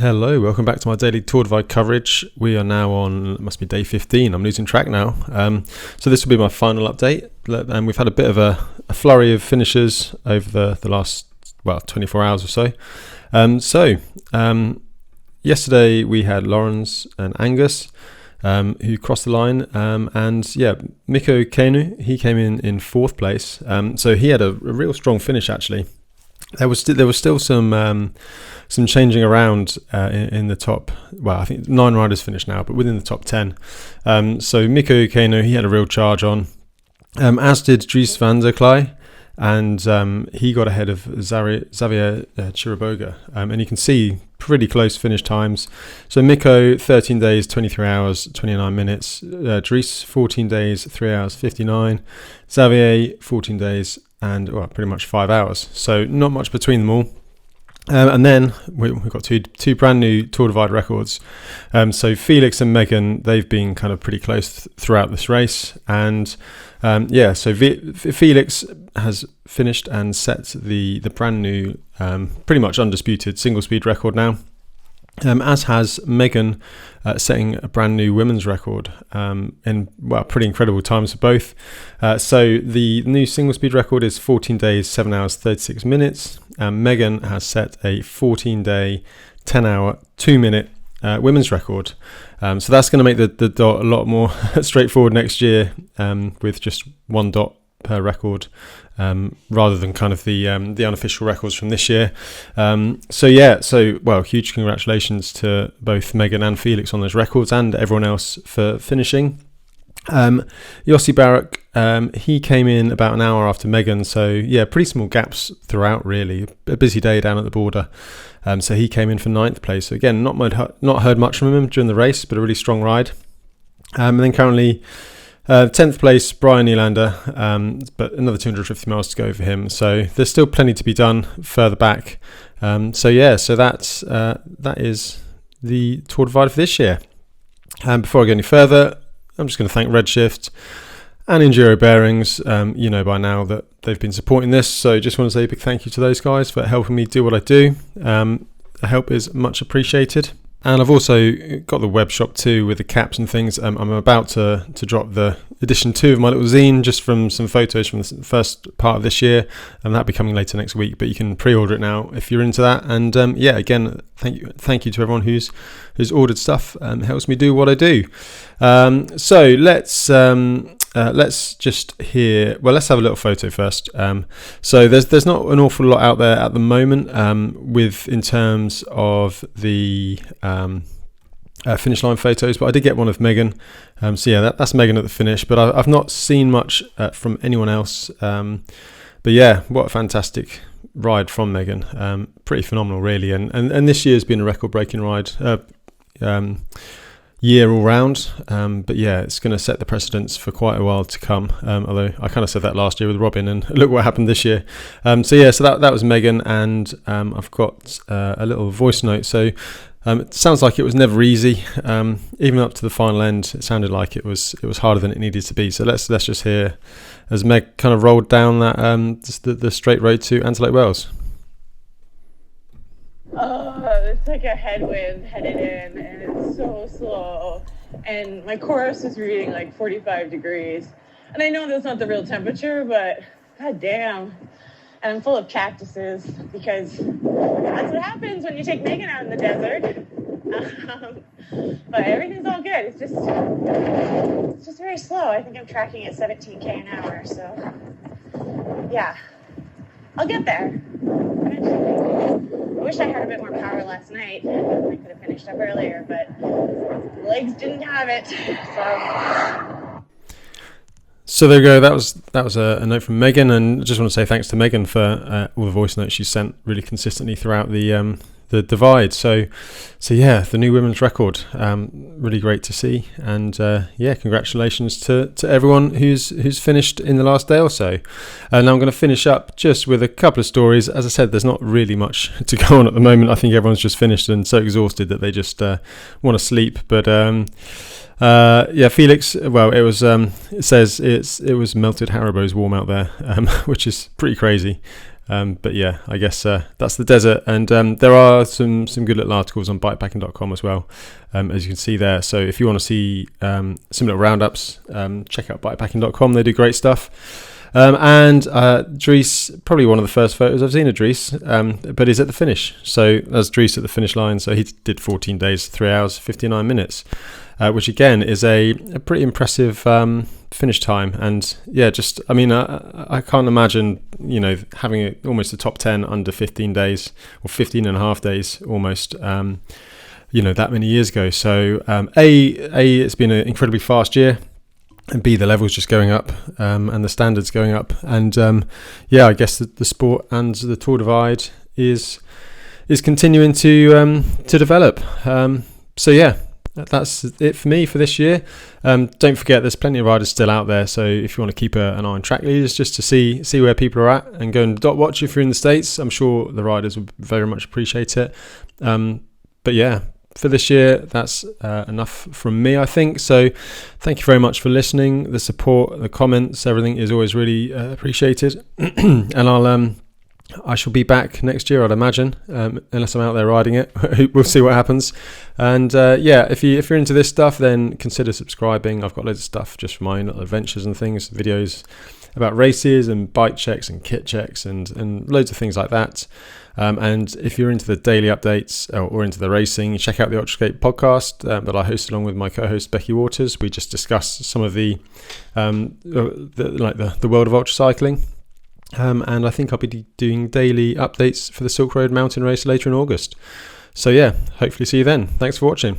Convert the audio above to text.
Hello, welcome back to my daily Tour Divide coverage. We are now on, it must be day 15, I'm losing track now. So this will be my final update, and we've had a bit of a flurry of finishes over the last, 24 hours or so. Yesterday we had Lawrence and Angus who crossed the line, Mikko Keinu, he came in fourth place, so he had a real strong finish actually. There was still some changing around in the top. Well, I think 9 riders finished now, but within the top 10. So Mikko Keinu, he had a real charge on, as did Dries van der Klei, and he got ahead of Xavier Chiriboga. And you can see pretty close finish times. So Mikko, 13 days, 23 hours, 29 minutes. Dries, 14 days, 3 hours, 59. Xavier, 14 days, and pretty much 5 hours. So not much between them all. And then we've got two brand new Tour Divide records. So Felix and Megan, they've been kind of pretty close throughout this race. And so Felix has finished and set the brand new, pretty much undisputed single speed record now. As has Megan, setting a brand new women's record in pretty incredible times for both. So the new single speed record is 14 days, 7 hours, 36 minutes. Megan has set a 14-day, 10-hour, 2-minute women's record. So that's going to make the dot a lot more straightforward next year, with just one dot per record, rather than kind of the unofficial records from this year. Huge congratulations to both Megan and Felix on those records, and everyone else for finishing. Yossi Barak, he came in about an hour after Megan, so pretty small gaps throughout really. A busy day down at the border. So he came in for 9th place. So again, not heard much from him during the race, but a really strong ride. And then currently 10th place, Brian Nylander, but another 250 miles to go for him. So there's still plenty to be done further back. So that is the Tour Divide for this year. Before I go any further, I'm just going to thank Redshift and Enduro Bearings. You know by now that they've been supporting this, so just want to say a big thank you to those guys for helping me do what I do. The help is much appreciated. And I've also got the web shop too with the caps and things. I'm about to drop the edition 2 of my little zine, just from some photos from the first part of this year, and that'll be coming later next week, but you can pre-order it now if you're into that. And again, thank you to everyone who's ordered stuff. It helps me do what I do. So let's just hear. Well, let's have a little photo first. So there's not an awful lot out there at the moment, in terms of the finish line photos, but I did get one of Megan. That's Megan at the finish, but I've not seen much from anyone else. What a fantastic ride from Megan. Pretty phenomenal, really. And this year's been a record-breaking ride. Year all round, it's going to set the precedents for quite a while to come, although I kind of said that last year with Robin, and look what happened this year. So that was Megan, and I've got a little voice note. So it sounds like it was never easy, even up to the final end. It sounded like it was harder than it needed to be. So let's just hear as Meg kind of rolled down that the straight road to Antelope Wells. It's like a headwind headed in, and it's so slow, and my course is reading like 45 degrees, and I know that's not the real temperature, but god damn. And I'm full of cactuses, because that's what happens when you take Megan out in the desert. But everything's all good. It's just very slow. I think I'm tracking at 17k an hour, so yeah, I'll get there eventually. I wish I had a bit more power last night. I could have finished up earlier, but legs didn't have it. So there you go. That was a note from Megan, and I just want to say thanks to Megan for all the voice notes she sent really consistently throughout the divide. So the new women's record, really great to see, and congratulations to everyone who's finished in the last day or so. And now I'm going to finish up just with a couple of stories. As I said, there's not really much to go on at the moment. I think everyone's just finished and so exhausted that they just want to sleep. But Felix. Well, it was. It says it was melted Haribo's warm out there, which is pretty crazy. But yeah, I guess that's the desert, and there are some good little articles on bikepacking.com as well, as you can see there. So if you want to see some little roundups, check out bikepacking.com. They do great stuff. And Dries, probably one of the first photos I've seen of Dries, but he's at the finish. So that's Dries at the finish line. So he did 14 days, 3 hours, 59 minutes, which again is a pretty impressive finish time. And yeah, just, I mean, I can't imagine, having almost a top 10 under 15 days, or 15 and a half days almost, that many years ago. So it's been an incredibly fast year. And B, the level's just going up, and the standards going up, and I guess the sport and the Tour Divide is continuing to develop. So yeah, that's it for me for this year. Don't forget, there's plenty of riders still out there. So if you want to keep an eye on track leaders, just to see where people are at, and go and dot watch if you're in the States. I'm sure the riders would very much appreciate it. But yeah. For this year, that's enough from me, I think. So thank you very much for listening. The support, the comments, everything is always really appreciated. And I shall be back next year, I'd imagine, unless I'm out there riding it. We'll see what happens. And if you're into this stuff, then consider subscribing. I've got loads of stuff just for my own little adventures and things, videos about races and bike checks and kit checks and loads of things like that. And if you're into the daily updates or into the racing, check out the ULTRASCAPE podcast that I host along with my co-host Becky Waters. We just discuss some of the world of ultra cycling, and I think I'll be doing daily updates for the Silk Road mountain race later in August. So yeah, hopefully see you then. Thanks for watching.